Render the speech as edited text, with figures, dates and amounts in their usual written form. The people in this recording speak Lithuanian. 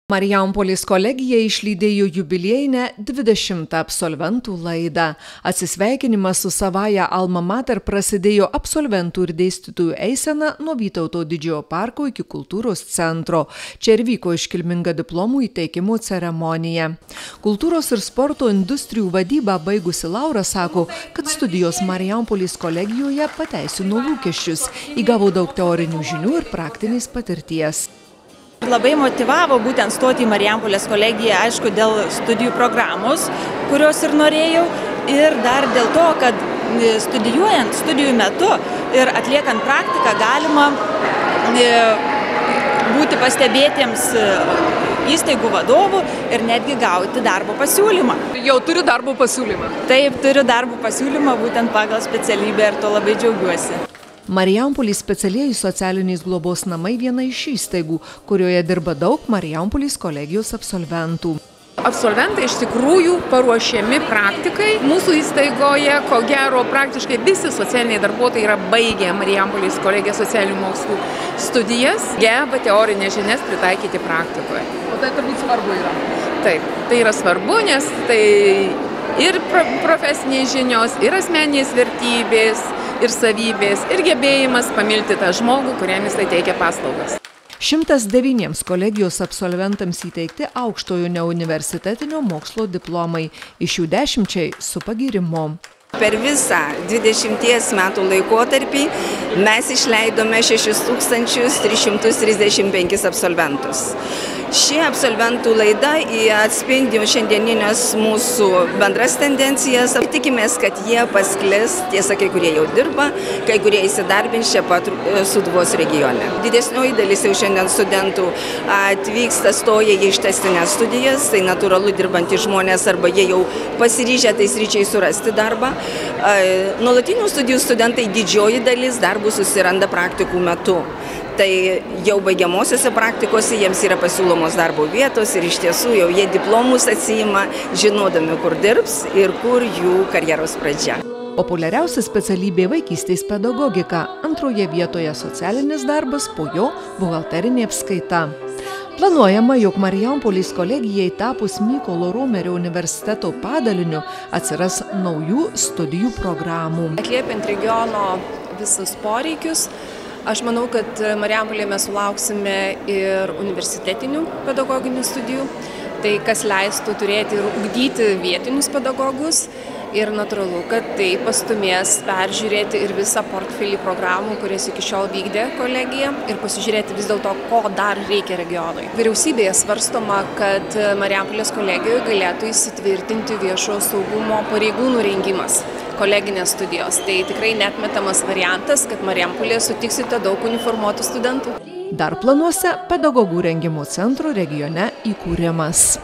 Marijampolės kolegija išlydėjo jubiliejinę 20 absolventų laidą. Atsisveikinimas su savaja alma mater prasidėjo absolventų ir dėstytojų eisena nuo Vytauto Didžiojo parko iki kultūros centro. Čia ir vyko iškilminga diplomų įteikimo ceremonija. Kultūros ir sporto industrijų vadybą baigusi Laura sako, kad studijos Marijampolės kolegijoje pateisino lūkesčius, įgavo daug teorinių žinių ir praktinės patirties. Labai motivavo būtent stoti į Marijampolės kolegiją, aišku, dėl studijų programos, kurios ir norėjau, ir dar dėl to, kad studijuojant studijų metu ir atliekant praktiką galima būti pastebėtiems įstaigų vadovų ir netgi gauti darbo pasiūlymą. Jau turiu darbo pasiūlymą? Taip, turiu darbo pasiūlymą būtent pagal specialybę ir to labai džiaugiuosi. Marijampolės specialieji socialinės globos namai viena iš įstaigų, kurioje dirba daug Marijampolės kolegijos absolventų. Absolventai iš tikrųjų paruošiami praktikai. Mūsų įstaigoje, ko gero, praktiškai visi socialiniai darbuotojai yra baigę Marijampolės kolegijos socialinių mokslų studijas, geba teorinės žinias pritaikyti praktikoje. O tai turbūt svarbu yra? Taip, tai yra svarbu, nes tai ir profesinės žinios, ir asmeninės vertybės, ir savybės, ir gebėjimas pamilti tą žmogų, kuriam jisai teikia paslaugas. 109 kolegijos absolventams įteikti aukštojo neuniversitetinio mokslo diplomai, iš jų 10 su pagyrimu. Per visą 20 metų laikotarpį mes išleidome 6335 absolventus. Ši absolventų laida atspindi šiandieninės mūsų bendras tendencijas. Tikimės, kad jie pasklis, tiesa, kai kurie jau dirba, kai kurie įsidarbins čia pat Sūduvos regione. Didesnioji dalis jau šiandien studentų atvyksta, stoja į ištęstines studijas, tai natūralu dirbantys žmonės arba jie jau pasiryžę tais ryčiai surasti darbą. Nuolatinių studijų studentai didžioji dalis darbų susiranda praktikų metu. Tai jau baigiamosiose praktikose jiems yra pasiūlomos darbo vietos ir iš tiesų jau jie diplomus atsiima, žinodami, kur dirbs ir kur jų karjeros pradžia. Populiariausia specialybė vaikystės pedagogika, antroje vietoje socialinis darbas, po jo buhalterinė apskaita. Planuojama, jog Marijampolės kolegijai tapus Mykolo Romerio universiteto padaliniu atsiras naujų studijų programų. Atliepiant regiono visus poreikius, aš manau, kad Marijampolėje mes sulauksime ir universitetinių pedagoginių studijų, tai kas leistų turėti ir ugdyti vietinius pedagogus. Ir natūralu, kad tai pastumės peržiūrėti ir visą portfelį programų, kurias iki šiol vykdė kolegija, ir pasižiūrėti vis dėlto, ko dar reikia regionui. Vyriausybėje svarstoma, kad Marijampolės kolegijoje galėtų įsitvirtinti viešojo saugumo pareigūnų rengimas, koleginės studijos. Tai tikrai neatmetamas variantas, kad Marijampolėje sutiksite daug uniformuotų studentų. Dar planuose pedagogų rengimo centro regione įkūrimas.